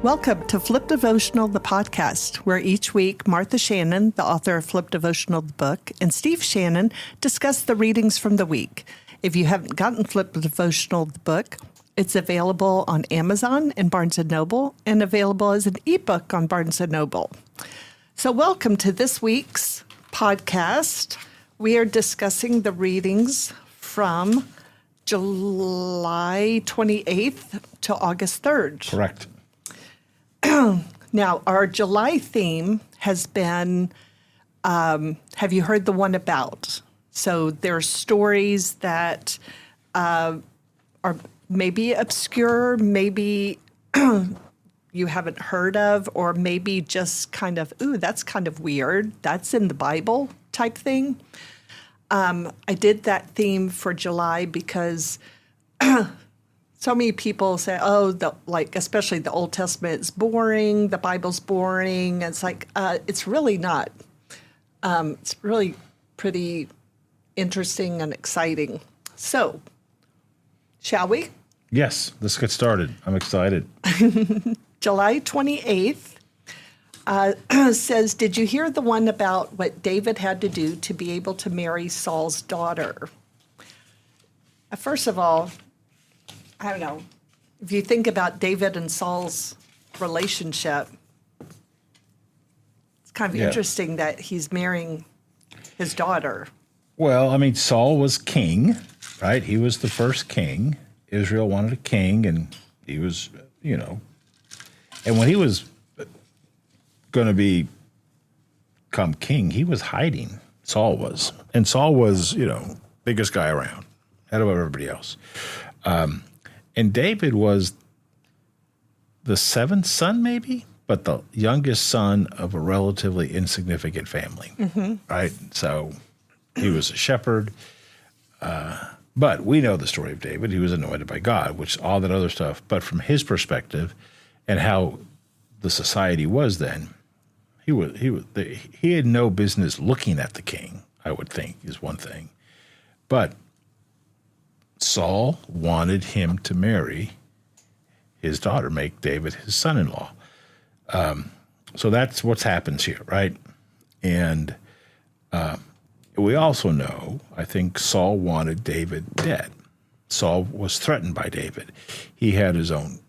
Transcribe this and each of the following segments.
Welcome to Flip Devotional, the podcast, where each week Martha Shannon, the author of Flip Devotional, the book, and Steve Shannon discuss the readings from the week. If you haven't gotten Flip Devotional, the book, it's available on Amazon and Barnes & Noble and available as an ebook on Barnes & Noble. So welcome to this week's podcast. We are discussing the readings from July 28th to August 3rd. Correct. Now, our July theme has been, have you heard the one about? So there are stories that are maybe obscure, maybe you haven't heard of, or maybe just kind of, ooh, that's kind of weird. That's in the Bible type thing. I did that theme for July because so many people say, oh, especially the Old Testament is boring, the Bible's boring. It's like, it's really not. It's really pretty interesting and exciting. So, shall we? Yes, let's get started. I'm excited. July 28th says, did you hear the one about what David had to do to be able to marry Saul's daughter? First of all, I don't know, if you think about David and Saul's relationship, it's kind of interesting that he's marrying his daughter. Well, I mean, Saul was king, right? He was the first king. Israel wanted a king, and he was, and when he was going to become king, he was hiding. Saul was. And Saul was, biggest guy around, head of everybody else. And David was the seventh son, maybe, but the youngest son of a relatively insignificant family, right? So he was a shepherd. But we know the story of David. He was anointed by God, which all that other stuff. But from his perspective and how the society was then, he had no business looking at the king, I would think, is one thing. But Saul wanted him to marry his daughter, make David his son-in-law. So that's what happens here, right? And we also know, I think Saul wanted David dead. Saul was threatened by David. He had his own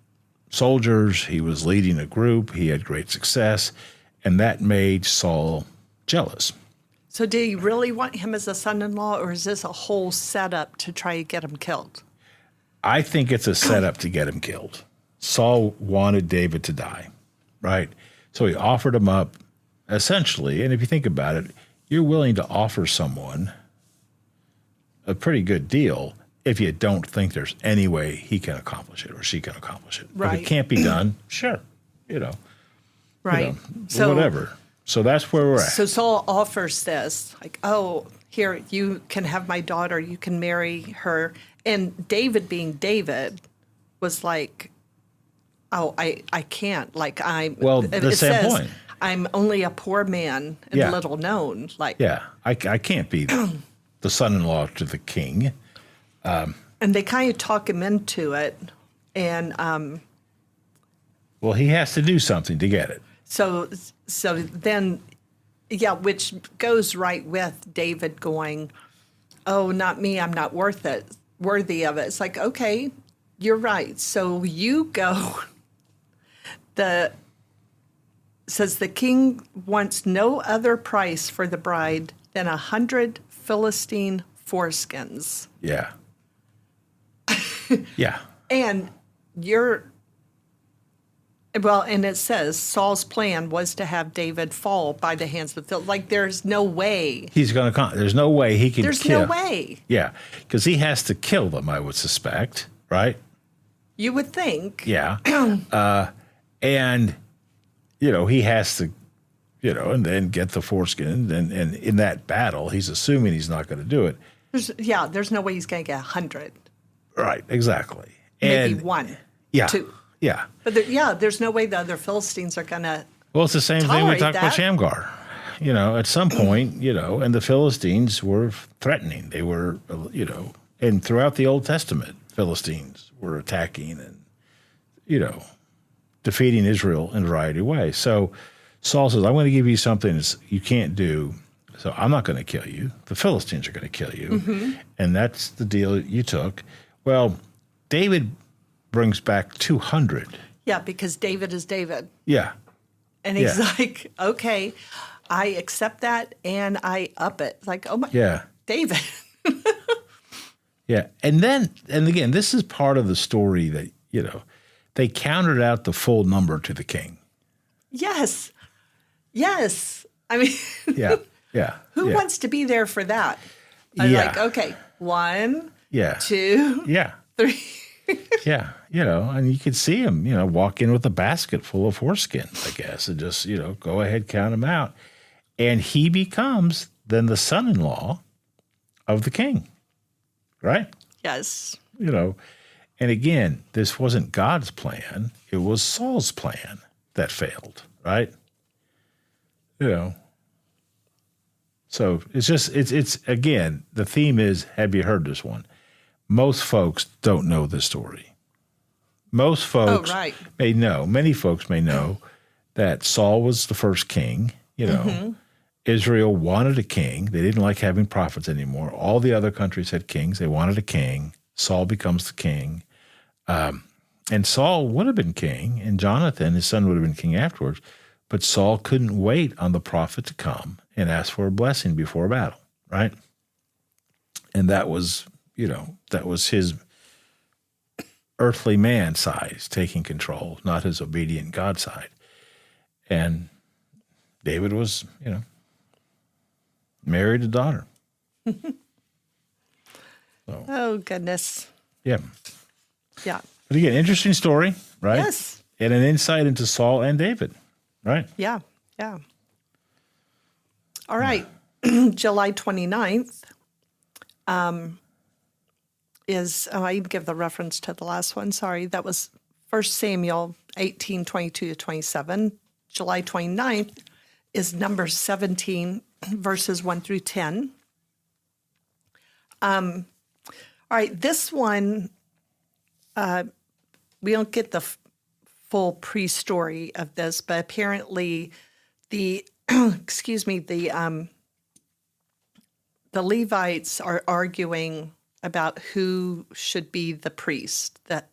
soldiers. He was leading a group. He had great success. And that made Saul jealous. So do you really want him as a son-in-law, or is this a whole setup to try to get him killed? I think it's a setup to get him killed. Saul wanted David to die, right? So he offered him up, essentially, and if you think about it, you're willing to offer someone a pretty good deal if you don't think there's any way he can accomplish it or she can accomplish it. Right. If it can't be done, sure, Right. So whatever. So that's where we're at. So Saul offers this, like, oh, here, you can have my daughter, you can marry her. And David, being David, was like, oh, I can't. Like, the same point. I'm only a poor man and little known. Like, yeah, I can't be the son-in-law to the king. And they kind of talk him into it. And well, he has to do something to get it. So then, which goes right with David going, oh, not me, I'm not worthy of it. It's like, okay, you're right. So you go. Says the king wants no other price for the bride than 100 Philistine foreskins. Yeah. Yeah. And and it says Saul's plan was to have David fall by the hands of Phil. Like, there's no way. There's no way he can kill. There's no way. Yeah, because he has to kill them, I would suspect, right? You would think. Yeah. And, he has to, and then get the foreskin. And in that battle, he's assuming he's not going to do it. There's no way he's going to get 100. Right, exactly. Maybe one. Yeah. Two. Yeah. But there's no way the other Philistines are going to. Well, it's the same thing we talked about Shamgar. At some point, and the Philistines were threatening. They were, and throughout the Old Testament, Philistines were attacking and, defeating Israel in a variety of ways. So Saul says, I'm going to give you something you can't do. So I'm not going to kill you. The Philistines are going to kill you. And that's the deal you took. Well, David brings back 200. Yeah, because David is David. Yeah. And he's like, okay, I accept that and I up it. Like, oh my, David. Yeah. And again, this is part of the story that, they counted out the full number to the king. Yes. Yes. I mean, Yeah. Who wants to be there for that? Like, okay, 1, 2, 3. And you could see him, walk in with a basket full of foreskins, I guess, and just, go ahead, count them out. And he becomes then the son-in-law of the king, right? Yes. And again, this wasn't God's plan. It was Saul's plan that failed, right? So it's again, the theme is, have you heard this one? Most folks don't know this story. Most folks may know, many folks may know that Saul was the first king, Israel wanted a king. They didn't like having prophets anymore. All the other countries had kings. They wanted a king. Saul becomes the king. And Saul would have been king, and Jonathan, his son, would have been king afterwards. But Saul couldn't wait on the prophet to come and ask for a blessing before a battle, right? And that was, that was his earthly man side taking control, not his obedient God side. And David was, married a daughter. So, oh, goodness. Yeah. Yeah. But again, interesting story, right? Yes. And an insight into Saul and David, right? Yeah. Yeah. All right. July 29th I give the reference to the last one. Sorry. That was 1 Samuel 18:22-27. July 29th is Numbers 17, verses 1 through 10. All right. This one, we don't get the full pre-story of this, but apparently the the Levites are arguing about who should be the priest, the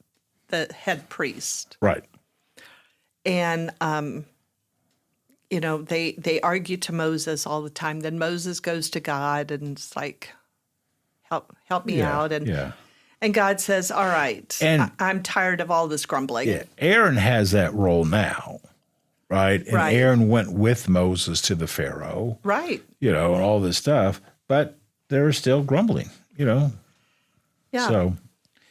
head priest. Right. And, they argue to Moses all the time. Then Moses goes to God and it's like, help me out. And God says, all right, and I'm tired of all this grumbling. Yeah, Aaron has that role now, right? And Aaron went with Moses to the Pharaoh. Right. And all this stuff. But they're still grumbling, Yeah. So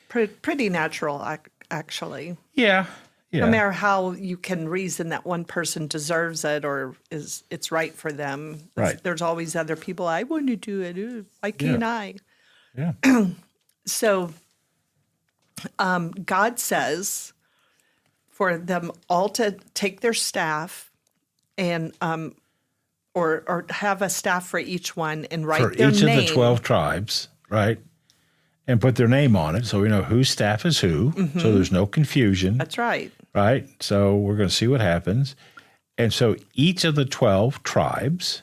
pretty natural, actually. Yeah. No matter how you can reason that one person deserves it or it's right for them. Right. There's always other people, I want to do it. Why can't I? Yeah. So God says for them all to take their staff and or have a staff for each one and write for their each name. of the 12 tribes, right? And put their name on it so we know whose staff is who, so there's no confusion. That's right. Right? So we're going to see what happens. And so each of the 12 tribes,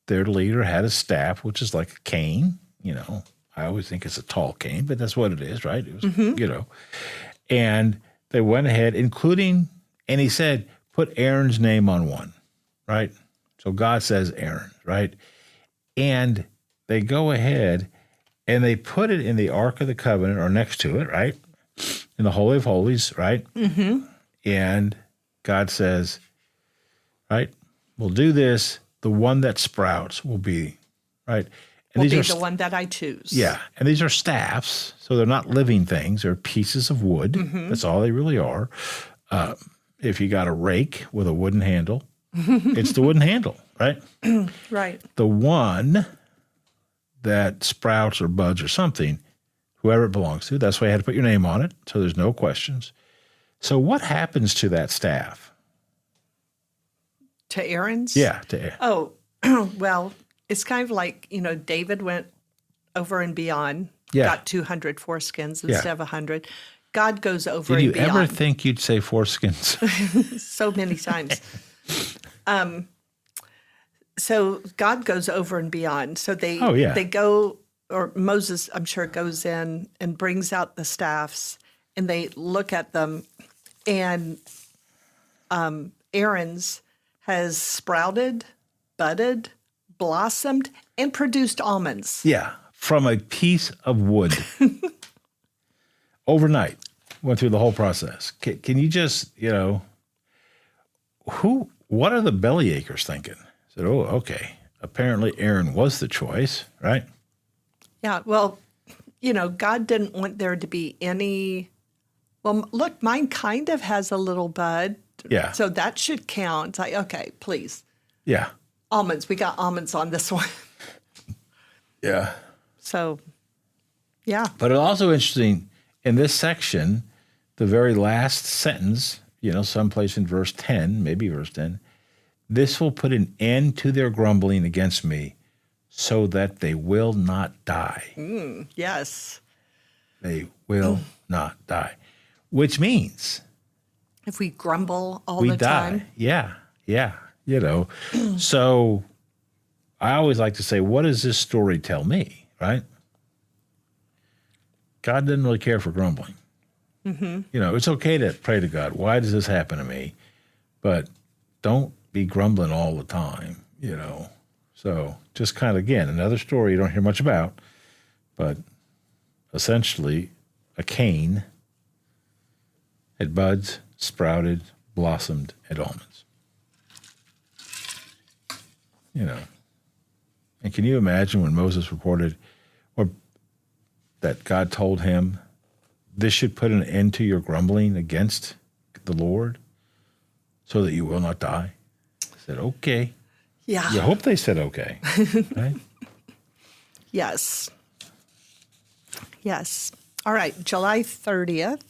their leader had a staff, which is like a cane. I always think it's a tall cane, but that's what it is, right? It was, And they went ahead, and he said, put Aaron's name on one, right? So God says Aaron, right? And they go ahead and they put it in the Ark of the Covenant or next to it, right? In the Holy of Holies, right? And God says, right, we'll do this. The one that sprouts will be, right? And will be the one that I choose. Yeah. And these are staffs. So they're not living things. They're pieces of wood. That's all they really are. If you got a rake with a wooden handle, it's the wooden handle, right? Right. The one that sprouts or buds or something, whoever it belongs to, that's why you had to put your name on it. So there's no questions. So what happens to that staff? To Aaron's? Yeah. To Aaron. Oh, well, it's kind of like, David went over and beyond, got 200 foreskins instead of 100. God goes over Did you and beyond. ever think you'd say foreskins? So many times. So God goes over and beyond. So they go, or Moses, I'm sure, goes in and brings out the staffs, and they look at them, and Aaron's has sprouted, budded, blossomed, and produced almonds. Yeah, from a piece of wood. Overnight, went through the whole process. Can you just, what are the bellyachers thinking? Said, oh, okay. Apparently Aaron was the choice, right? Yeah, well, God didn't want there to be any, well, look, mine kind of has a little bud. Yeah. So that should count. It's like, okay, please. Yeah. Almonds. We got almonds on this one. Yeah. So, yeah. But it's also interesting, in this section, the very last sentence, someplace in verse 10, maybe verse 10, this will put an end to their grumbling against me so that they will not die. Yes. They will not die. Which means If we grumble all we the die. time. Yeah. So I always like to say, what does this story tell me, right? God didn't really care for grumbling. Mm-hmm. It's okay to pray to God, why does this happen to me? But don't be grumbling all the time, So just kind of, again, another story you don't hear much about, but essentially a cane had buds, sprouted, blossomed, and almonds. And can you imagine when Moses reported, or that God told him, this should put an end to your grumbling against the Lord so that you will not die? I said, okay. Yeah. You hope they said okay. Right? Yes. Yes. All right. July 30th,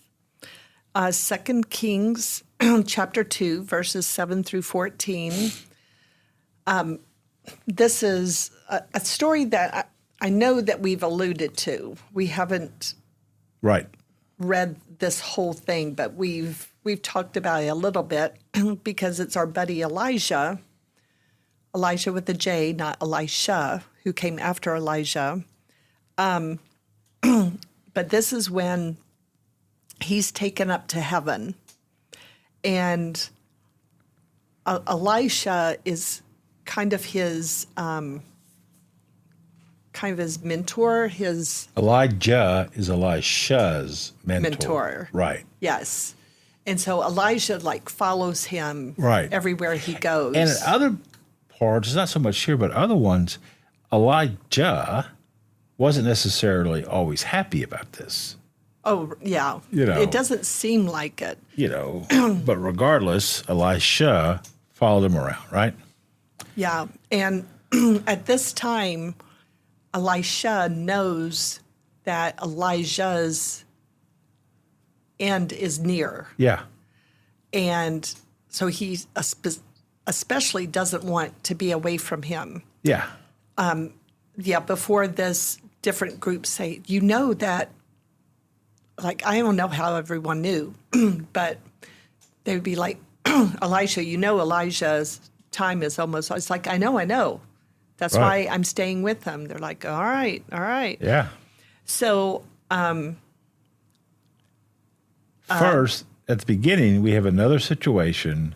2 Kings chapter 2, verses 7 through 14. This is a story that I know that we've alluded to. We haven't Right. read this whole thing, but we've talked about it a little bit because it's our buddy Elijah with a J, not Elisha, who came after Elijah. But this is when he's taken up to heaven, and Elisha is kind of his mentor, Elijah is Elisha's mentor. Right. Yes. And so Elijah follows him Right. everywhere he goes. And in other parts, it's not so much here, but other ones, Elijah wasn't necessarily always happy about this. Oh, yeah. It doesn't seem like it. But regardless, Elisha followed him around, right? Yeah. And at this time, Elisha knows that Elijah's end is near. Yeah. And so he especially doesn't want to be away from him. Yeah. Before this, different groups say, that, I don't know how everyone knew, but they would be like, Elisha, Elijah's time is almost, it's like, I know. That's right. why I'm staying with him. They're like, all right. Yeah. So, first, at the beginning, we have another situation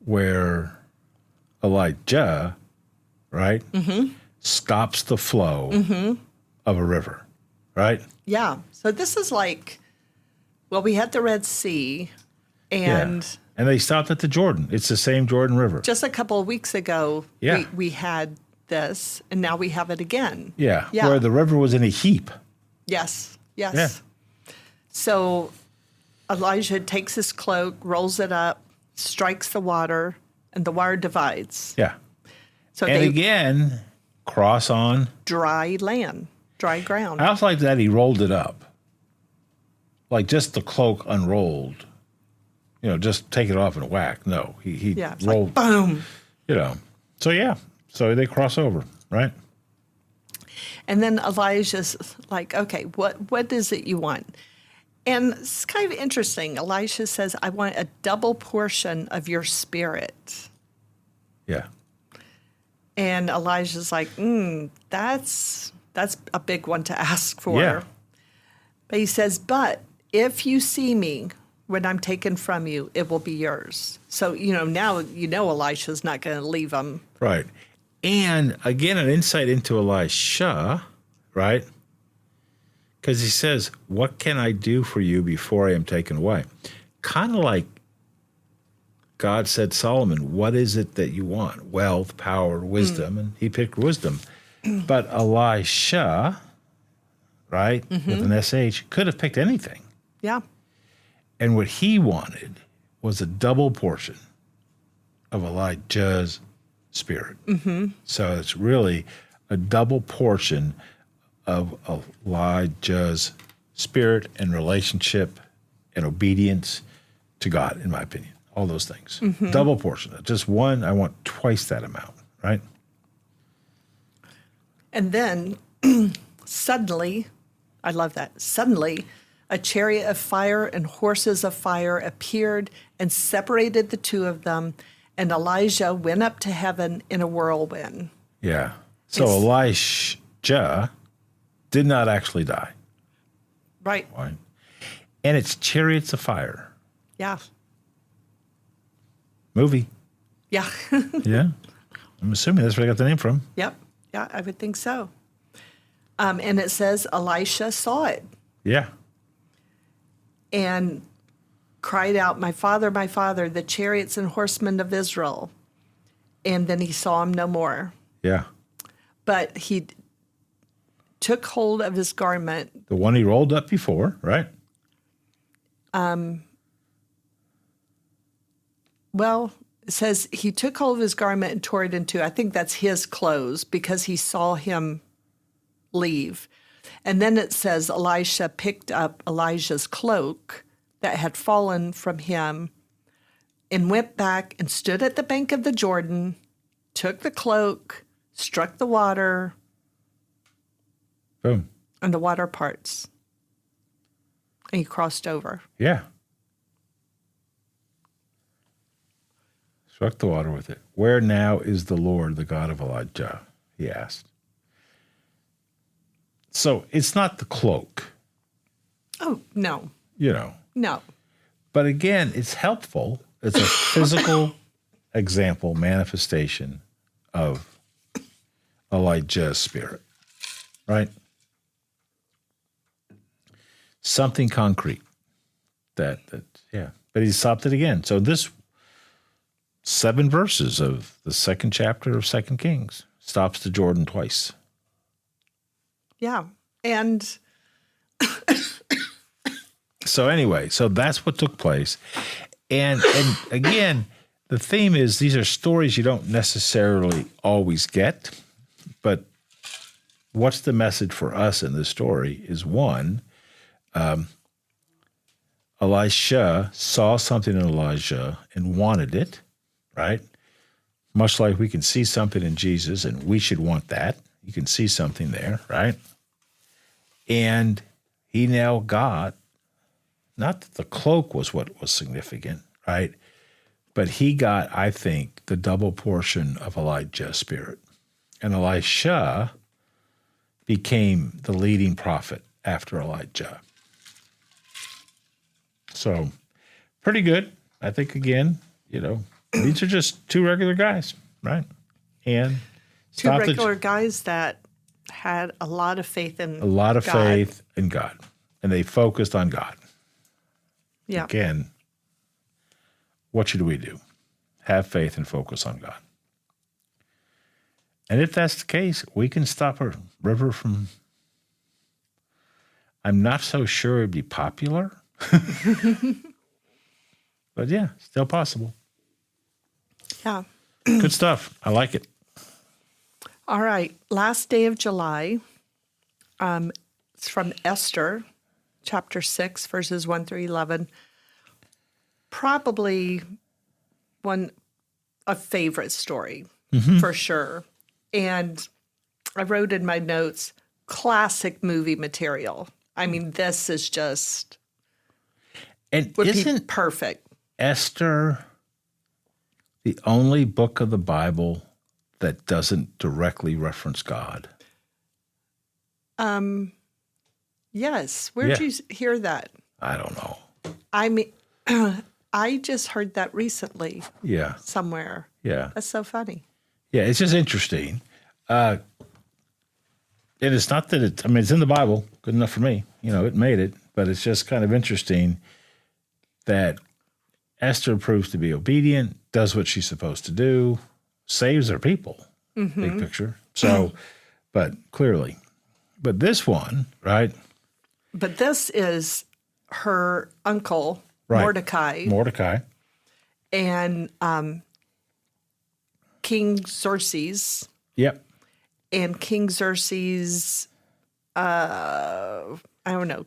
where Elijah, right, stops the flow of a river, right? yeah. So this is we had the Red Sea, and And they stopped at the Jordan. It's the same Jordan River. just a couple of weeks ago, Yeah. we had this, and now we have it again. Yeah. Yeah. Where the river was in a heap. Yes. Yeah. So Elijah takes his cloak, rolls it up, strikes the water, and the water divides. Yeah. So And they again, cross on. dry land, dry ground. I also like that he rolled it up. Like just the cloak unrolled. Just take it off and whack. No, he It's rolled. boom. So yeah. So they cross over, right? And then Elijah's like, okay, what is it you want? And it's kind of interesting. Elisha says, I want a double portion of your spirit. Yeah. And Elijah's like, that's a big one to ask for. Yeah. But he says, but if you see me when I'm taken from you, it will be yours. So, now Elisha's not going to leave him. Right. And again, an insight into Elisha, right? Because he says, what can I do for you before I am taken away? Kind of like God said, Solomon, what is it that you want? Wealth, power, wisdom. And he picked wisdom. But Elisha, right, with an SH, could have picked anything. Yeah. And what he wanted was a double portion of Elijah's spirit. So it's really a double portion of Elijah's spirit and relationship and obedience to God, in my opinion. All those things. Double portion. Just one, I want twice that amount, right? And then suddenly, I love that, suddenly a chariot of fire and horses of fire appeared and separated the two of them, and Elijah went up to heaven in a whirlwind. Yeah. So Elijah did not actually die. Right. Right. And it's chariots of fire. Yeah. Movie. Yeah. Yeah. I'm assuming that's where I got the name from. Yep. Yeah, I would think so. And it says Elisha saw it Yeah. and cried out, my father, the chariots and horsemen of Israel. And then he saw him no more. Yeah. But he took hold of his garment. The one he rolled up before, right? Well, it says he took hold of his garment and tore it in two. I think that's his clothes because he saw him leave. And then it says Elisha picked up Elijah's cloak that had fallen from him and went back and stood at the bank of the Jordan, took the cloak, struck the water, Boom. and the water parts. And he crossed over. Yeah. Struck the water with it. Where now is the Lord, the God of Elijah? He asked. So it's not the cloak, Oh, no, no. But again, it's helpful. It's a physical example, manifestation of Elijah's spirit, right? Something concrete. That yeah. But he stopped it again. So this 7 verses of the 2nd chapter of 2 Kings stops the Jordan twice. Yeah. And So anyway, so that's what took place. And again, the theme is these are stories you don't necessarily always get, but what's the message for us in this story is one, Elisha saw something in Elijah and wanted it, right? Much like we can see something in Jesus and we should want that. You can see something there, right? And he now got, not that the cloak was what was significant, right? But he got, I think, the double portion of Elijah's spirit. And Elisha became the leading prophet after Elijah. So, pretty good. I think, again, these are just 2 regular guys, right? And 2 regular guys that had a lot of faith in God. Faith in God. And they focused on God. Yeah. Again, what should we do? Have faith and focus on God. And if that's the case, we can stop a river from, I'm not so sure it'd be popular. But yeah, still possible. Yeah. Good stuff. I like it. All right. Last day of July. It's from Esther, chapter 6, verses 1 through 11. Probably a favorite story, for sure. And I wrote in my notes, classic movie material. I mean, this is just And would be isn't perfect. Esther the only book of the Bible that doesn't directly reference God? Yes. Where'd you hear that? I don't know. I mean, I just heard that recently Yeah. somewhere. Yeah. That's so funny. Yeah, it's just interesting. And it's not that it's in the Bible, good enough for me. It made it, but it's just kind of interesting that Esther proves to be obedient, does what she's supposed to do, saves her people, big picture. So, but clearly. But this one, right? But this is her uncle, Right. Mordecai, and King Xerxes. Yep. And King Xerxes, I don't know,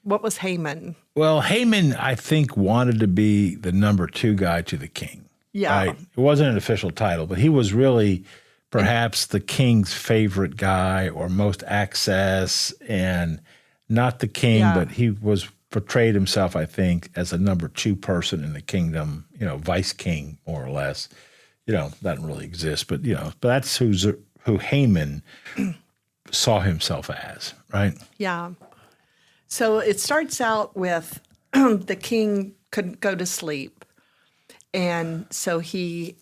what was Haman? Well, Haman, I think, wanted to be the number 2 guy to the king. Yeah. Right? It wasn't an official title, but he was really perhaps the king's favorite guy or most access, and not the king, but he was portrayed himself, I think, as a number 2 person in the kingdom, vice king, more or less. Doesn't really exist, but that's who Haman saw himself as, right? Yeah. So it starts out with the king couldn't go to sleep. And so he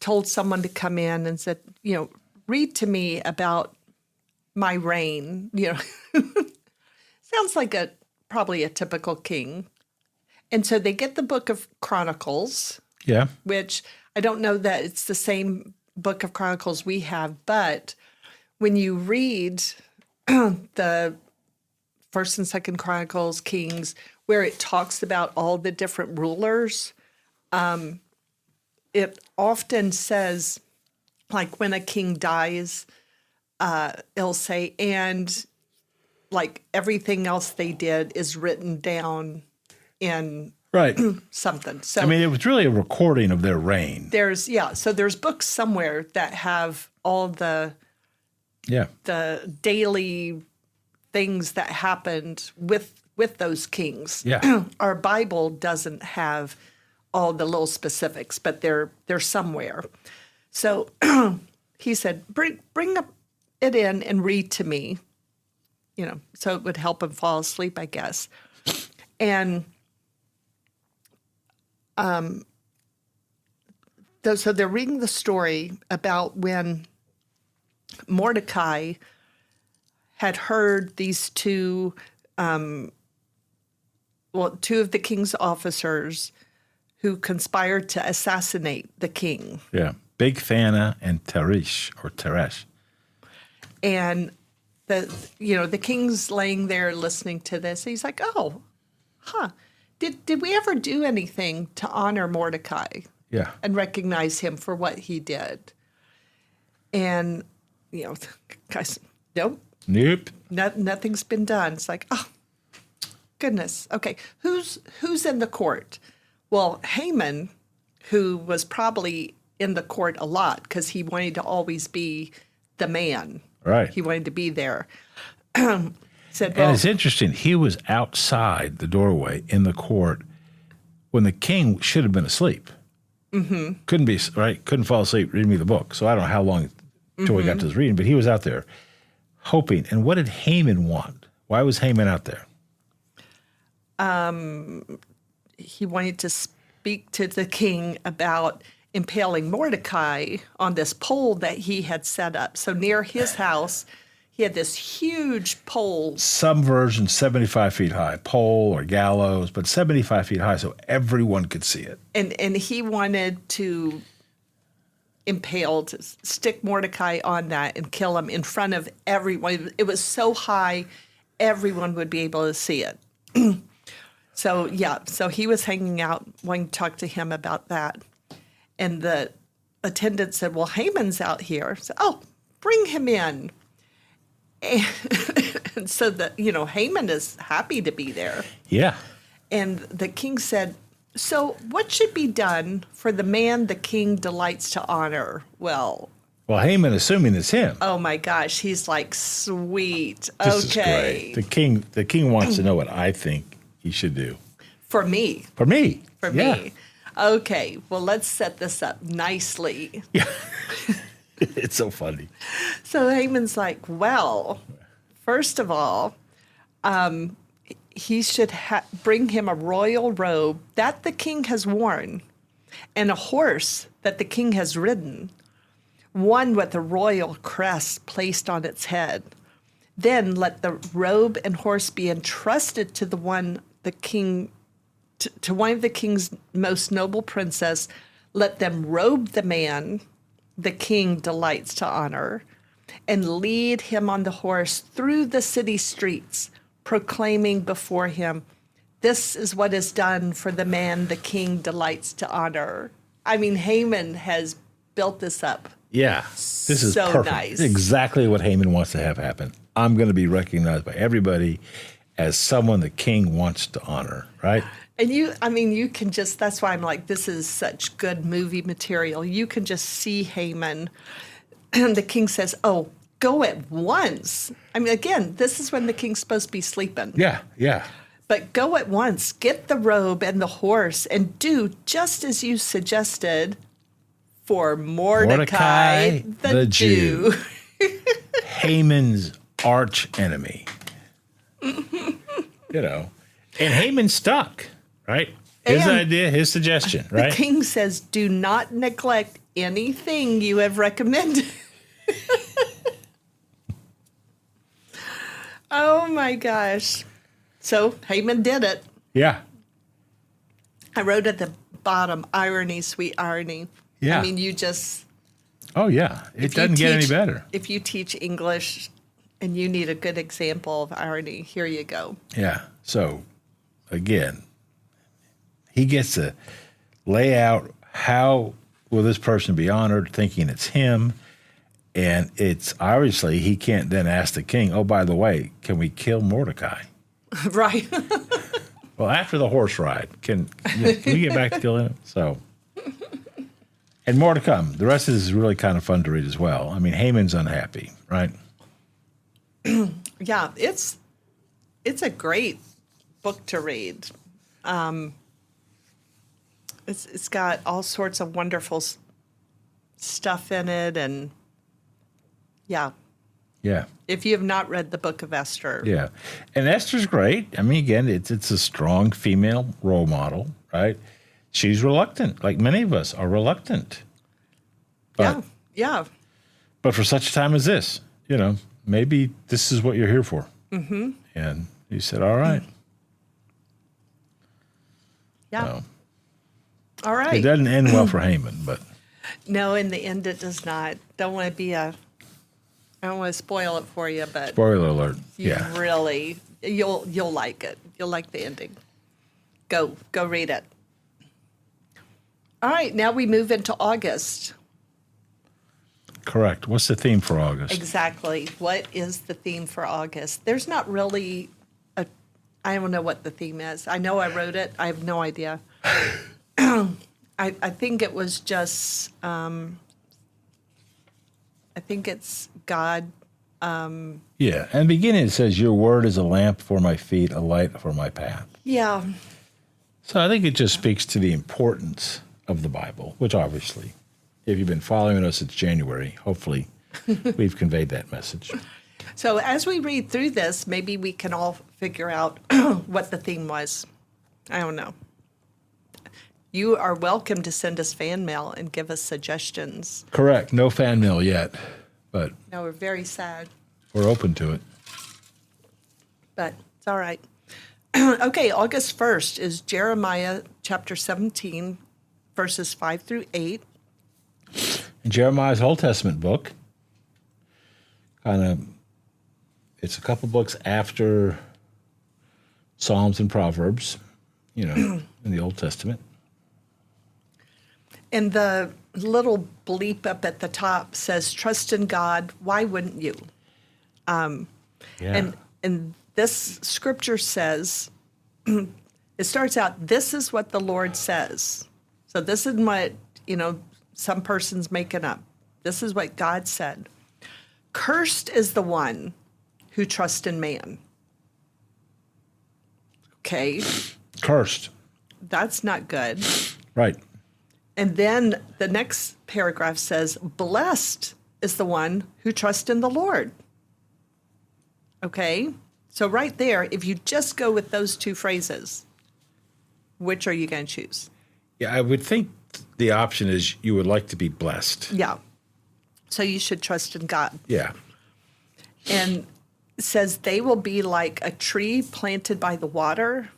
told someone to come in and said, read to me about my reign. Sounds like probably a typical king. And so they get the book of Chronicles. Yeah. Which I don't know that it's the same book of Chronicles we have, but when you read the First and Second Chronicles, Kings, where it talks about all the different rulers, it often says, like when a king dies, it'll say, and like everything else they did is written down in right something. So it was really a recording of their reign. There's books somewhere that have all the daily things that happened with those kings. Yeah. Our Bible doesn't have all the little specifics, but they're somewhere. So he said, bring up it in and read to me, so it would help him fall asleep, I guess. And so they're reading the story about when Mordecai had heard these two of the king's officers who conspired to assassinate the king. Yeah. Bigthana and Teresh. And the king's laying there listening to this. He's like, oh, huh. Did we ever do anything to honor Mordecai? Yeah. And recognize him for what he did? And, guys, nope. Nothing's been done. It's like, oh, goodness. Okay, who's in the court? Well, Haman, who was probably in the court a lot because he wanted to always be the man. Right. He wanted to be there. Said, and it's interesting. He was outside the doorway in the court when the king should have been asleep. Mm-hmm. Couldn't fall asleep reading me the book. So I don't know how long until we got to this reading, but he was out there hoping. And what did Haman want? Why was Haman out there? He wanted to speak to the king about impaling Mordecai on this pole that he had set up. So near his house, he had this huge pole. Some version 75 feet high, pole or gallows, but 75 feet high so everyone could see it. And he wanted to stick Mordecai on that and kill him in front of everyone. It was so high, everyone would be able to see it. So he was hanging out, wanting to talk to him about that. And the attendant said, well, Haman's out here. So, bring him in. And so Haman is happy to be there. Yeah. And the king said, so what should be done for the man the king delights to honor? Well, Haman, assuming it's him. Oh my gosh, he's like, sweet. This okay. is great. The king wants to know what I think he should do. For me. For me. For Yeah. me. Okay, well, let's set this up nicely. Yeah. It's so funny. So Haman's like, well, first of all, he should bring him a royal robe that the king has worn and a horse that the king has ridden, one with a royal crest placed on its head. Then let the robe and horse be entrusted to one of the king's most noble princes. Let them robe the man the king delights to honor, and lead him on the horse through the city streets, proclaiming before him, "This is what is done for the man the king delights to honor." I mean, Haman has built this up. Yeah. This is So perfect. nice. Exactly what Haman wants to have happen. I'm going to be recognized by everybody as someone the king wants to honor, right? And you can just, that's why I'm like, this is such good movie material. You can just see Haman. And the king says, "Oh, go at once." I mean, again, this is when the king's supposed to be sleeping. Yeah, yeah. But go at once, get the robe and the horse, and do just as you suggested for Mordecai the Jew. Haman's arch enemy. And Haman's stuck, right? His And idea, his suggestion, The right? king says, "Do not neglect anything you have recommended." Oh my gosh. So Haman did it. Yeah. I wrote at the bottom, irony, sweet irony. Yeah. I mean, you just... Oh, yeah. It if you doesn't get any teach- better. If you teach English and you need a good example of irony, here you go. Yeah. So, again, he gets to lay out how will this person be honored, thinking it's him. And it's obviously he can't then ask the king, "Oh, by the way, can we kill Mordecai?" Right. Well, after the horse ride, can we get back to killing him? So, and more to come. The rest of this is really kind of fun to read as well. I mean, Haman's unhappy, right? Yeah, it's a great book to read. It's got all sorts of wonderful stuff in it, and yeah, Yeah, if you have not read the Book of Esther, yeah. And Esther's great. I mean, again, it's a strong female role model, right? She's reluctant, like many of us are reluctant. But, yeah, But for such a time as this, maybe this is what you're here for. Mm-hmm. And he said, "All right." yeah. So, All right. it doesn't end well for Haman, but No, in the end, it does not. I don't want to spoil it for you, but spoiler alert. you Yeah. really, you'll like it. You'll like the ending. Go read it. All right, now we move into August. Correct. What's the theme for August? Exactly. What is the theme for August? There's not really I don't know what the theme is. I know I wrote it. I have no idea. I think it was just, I think it's God. Yeah. And beginning it says, "Your word is a lamp for my feet, a light for my path." Yeah. So I think it just speaks to the importance of the Bible, which obviously, if you've been following us since January, hopefully we've conveyed that message. So as we read through this, maybe we can all figure out what the theme was. I don't know. You are welcome to send us fan mail and give us suggestions. Correct. No fan mail yet, but No, we're very sad, we're open to it. but it's all right. Okay, August 1st is Jeremiah chapter 17, verses 5 through 8. In Jeremiah's Old Testament book, it's a couple books after Psalms and Proverbs, in the Old Testament. And the little bleep up at the top says, "Trust in God. Why wouldn't you?" Yeah. And this scripture says, it starts out, "This is what the Lord says." So this isn't what, some person's making up. This is what God said. "Cursed is the one who trusts in man." Okay. Cursed. that's not good. Right. And then the next paragraph says, blessed is the one who trusts in the Lord. Okay? So right there, if you just go with those two phrases, which are you going to choose? Yeah, I would think the option is you would like to be blessed. Yeah. So you should trust in God. Yeah. And it says they will be like a tree planted by the water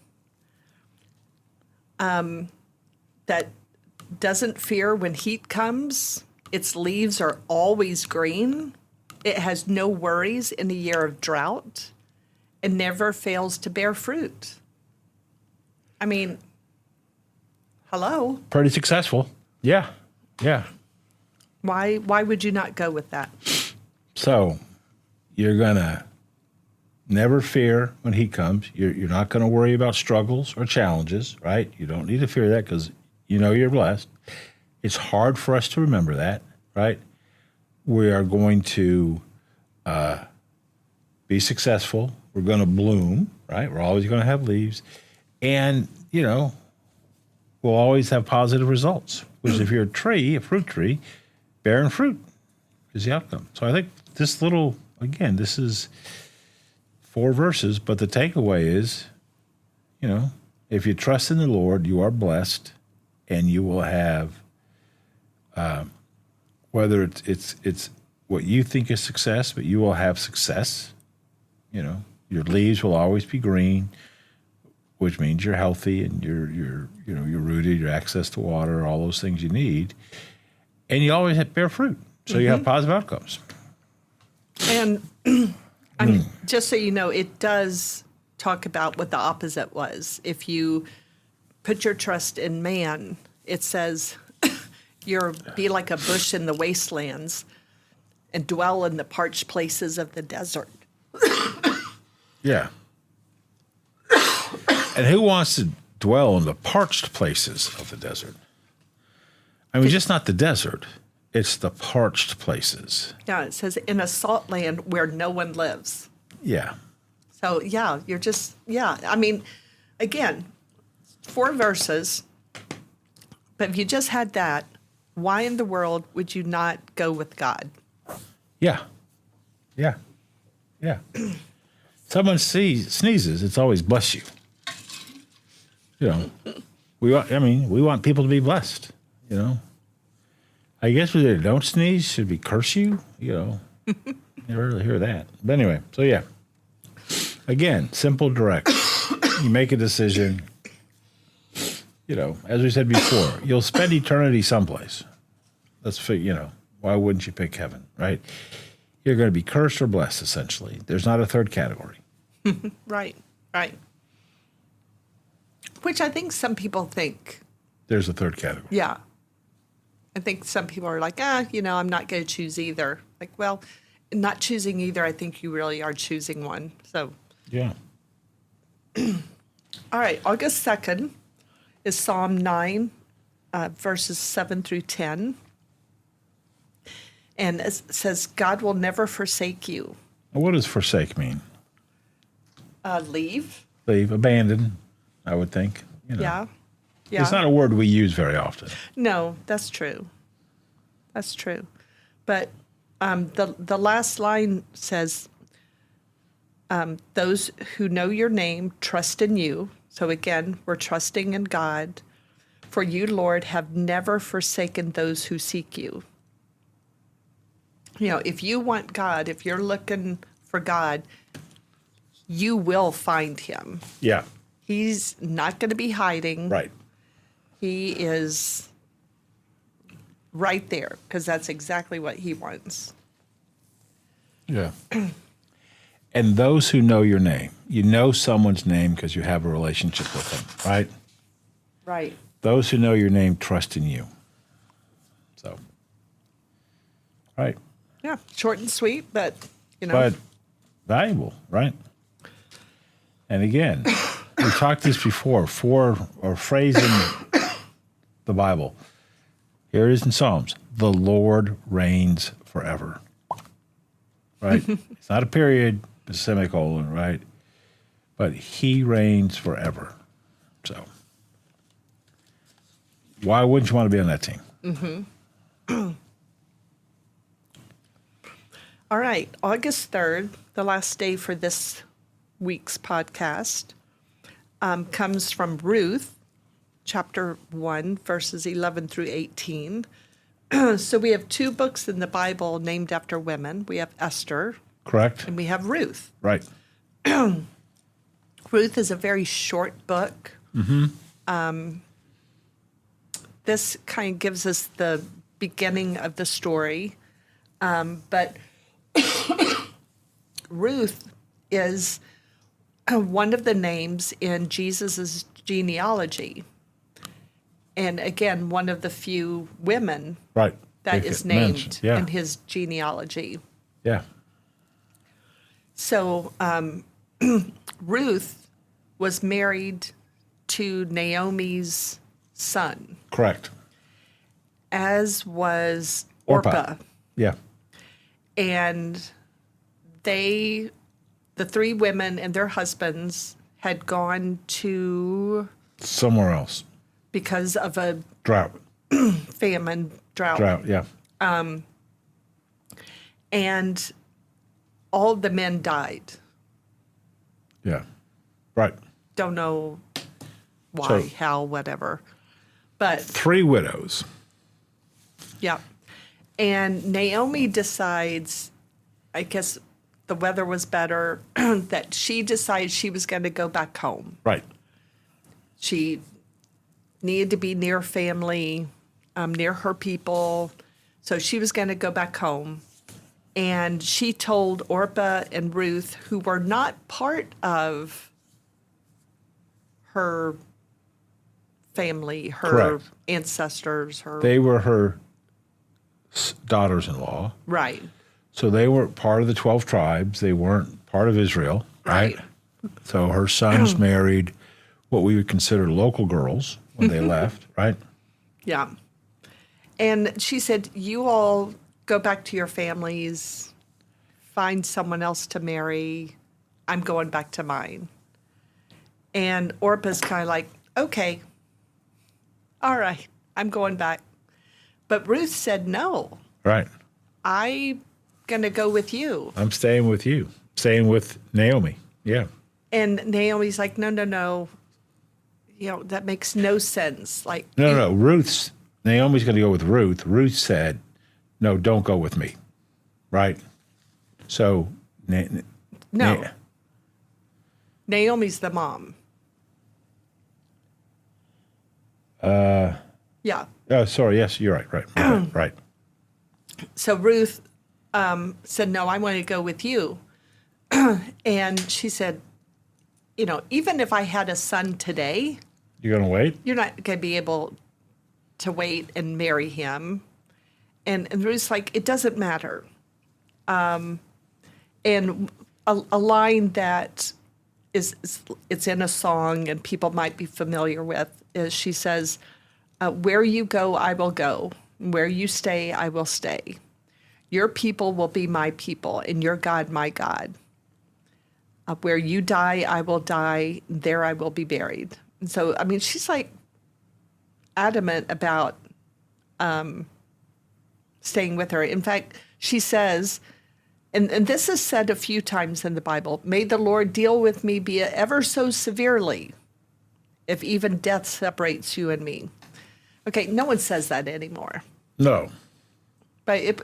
that doesn't fear when heat comes. Its leaves are always green. It has no worries in a year of drought and never fails to bear fruit. I mean, hello. Pretty successful. Yeah. Yeah. Why would you not go with that? So you're going to never fear when heat comes. You're not going to worry about struggles or challenges, right? You don't need to fear that because you know you're blessed. It's hard for us to remember that, right? We are going to be successful. We're going to bloom, right? We're always going to have leaves. And, you know, we'll always have positive results, which if you're a tree, a fruit tree, bearing fruit is the outcome. So I think this little, again, this is 4 verses, but the takeaway is, you know, if you trust in the Lord, you are blessed, and you will have, whether it's what you think is success, but you will have success. You know, your leaves will always be green, which means you're healthy and you're rooted, your access to water, all those things you need, and you always bear fruit. So you have positive outcomes. And just so you know, it does talk about what the opposite was. If you put your trust in man, it says you'll be like a bush in the wastelands and dwell in the parched places of the desert. Yeah. And who wants to dwell in the parched places of the desert? I mean, just not the desert. It's the parched places. Yeah, it says in a salt land where no one lives. Yeah. So, yeah, you're just, yeah. I mean, again, 4 verses, but if you just had that, why in the world would you not go with God? Yeah. Yeah. Yeah. Someone sneezes, it's always bless you. You know, we want people to be blessed, you know. I guess when they don't sneeze, should we curse you? You know, never really hear that. But anyway, so yeah. Again, simple, direct. You make a decision. You know, as we said before, you'll spend eternity someplace. Let's figure, you know, why wouldn't you pick heaven, right? You're going to be cursed or blessed, essentially. There's not a third category. Right. Which I think some people think. There's a third category. Yeah. I think some people are like, I'm not going to choose either. Like, well, not choosing either, I think you really are choosing one. So, Yeah. all right, August 2nd is Psalm 9, verses 7 through 10. And it says, God will never forsake you. What does forsake mean? Leave. Leave, abandon, I would think. You know. Yeah. It's not a word we use very often. No, that's true. That's true. But the last line says, those who know your name trust in you. So again, we're trusting in God. For you, Lord, have never forsaken those who seek you. You know, if you want God, if you're looking for God, you will find him. Yeah. He's not going to be hiding. Right. He is right there because that's exactly what he wants. Yeah. And those who know your name, you know someone's name because you have a relationship with them, right? Right. Those who know your name trust in you. So, right. Yeah, short and sweet, but, But valuable, right? And again, we talked this before, or phrase in the Bible. Here it is in Psalms. The Lord reigns forever. Right? It's not a period, it's a semicolon, right? But he reigns forever. So, Why wouldn't you want to be on that team? All right, August 3rd, the last day for this week's podcast, comes from Ruth, chapter 1, verses 11 through 18. So we have two books in the Bible named after women. We have Esther Correct. and we have Ruth. Right. Ruth is a very short book. This kind of gives us the beginning of the story. But Ruth is one of the names in Jesus' genealogy. And again, one of the few women Right. that They is get named mentioned. Yeah. in his genealogy. Yeah. So Ruth was married to Naomi's son, Correct. as was Orpah. Yeah. And the three women and their husbands had gone to, Somewhere else. because of a Drought. famine drought. Drought. Yeah. And all the men died. Yeah. Right. Don't know why, So- how, whatever. But 3 widows. yeah. And Naomi decides, I guess the weather was better, that she decided she was going to go back home. Right. She needed to be near family, near her people. So she was going to go back home. And she told Orpah and Ruth, who were not part of her family, her Correct. ancestors, her. They were her daughters-in-law. Right. So they were part of the 12 tribes. They weren't part of Israel. Right. So her sons married what we would consider local girls when they left. Right. Yeah. And she said, you all go back to your families, find someone else to marry. I'm going back to mine. And Orpah's kind of like, okay, all right, I'm going back. But Ruth said, no, Right. I'm going to go with you. I'm staying with you. Staying with Naomi. Yeah. And Naomi's like, no, no, no. You know, that makes no sense. Like, No. Naomi's going to go with Ruth. Ruth said, no, don't go with me. Right. So, no. Naomi's the mom. Yeah. Oh, sorry. Yes, you're right. Right. Right. So Ruth said, no, I want to go with you. And she said, you know, even if I had a son today, You're going to wait? you're not going to be able to wait and marry him. And Ruth's like, it doesn't matter. And a line that it's in a song and people might be familiar with is she says, where you go, I will go. Where you stay, I will stay. Your people will be my people and your God, my God. Where you die, I will die. There I will be buried. And so, I mean, she's like adamant about staying with her. In fact, she says, and this is said a few times in the Bible, may the Lord deal with me be it ever so severely if even death separates you and me. Okay, no one says that anymore. No. But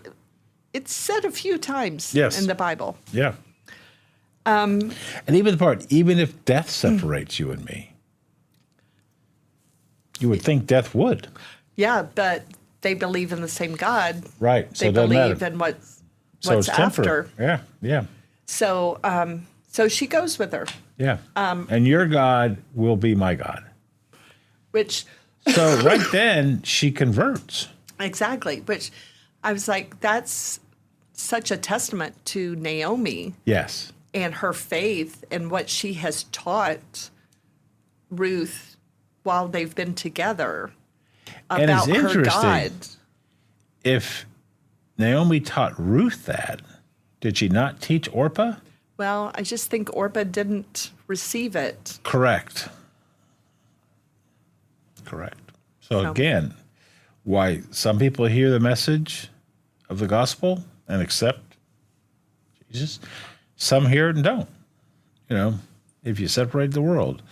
it's said a few times Yes. in the Bible. Yeah. And even the part, even if death separates you and me, you would think death would. Yeah, but they believe in the same God. Right. So They it doesn't believe matter. in what's So it's after. temporary. Yeah. So so she goes with her, Yeah. And your God will be my God. which So right then she converts. exactly, which I was like, that's such a testament to Naomi Yes. and her faith and what she has taught Ruth while they've been together And it's about her interesting. God. If Naomi taught Ruth that, did she not teach Orpah? Well, I just think Orpah didn't receive it. Correct. So again, why some people hear the message of the gospel and accept Jesus, some hear it and don't. You know, if you separate the world,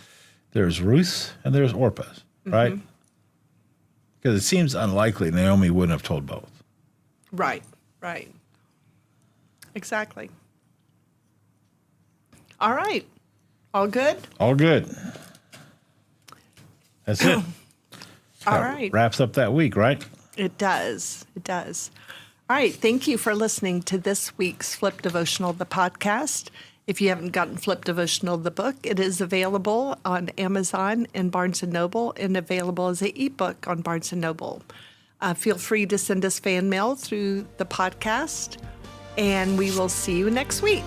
there's Ruth and there's Orpah, right? Because it seems unlikely Naomi wouldn't have told both. Right. Exactly. All right. All good? All good. That's it. All right. Wraps up that week, right? It does. All right. Thank you for listening to this week's Flip Devotional, the podcast. If you haven't gotten Flip Devotional, the book, it is available on Amazon and Barnes & Noble and available as an ebook on Barnes & Noble. Feel free to send us fan mail through the podcast, and we will see you next week.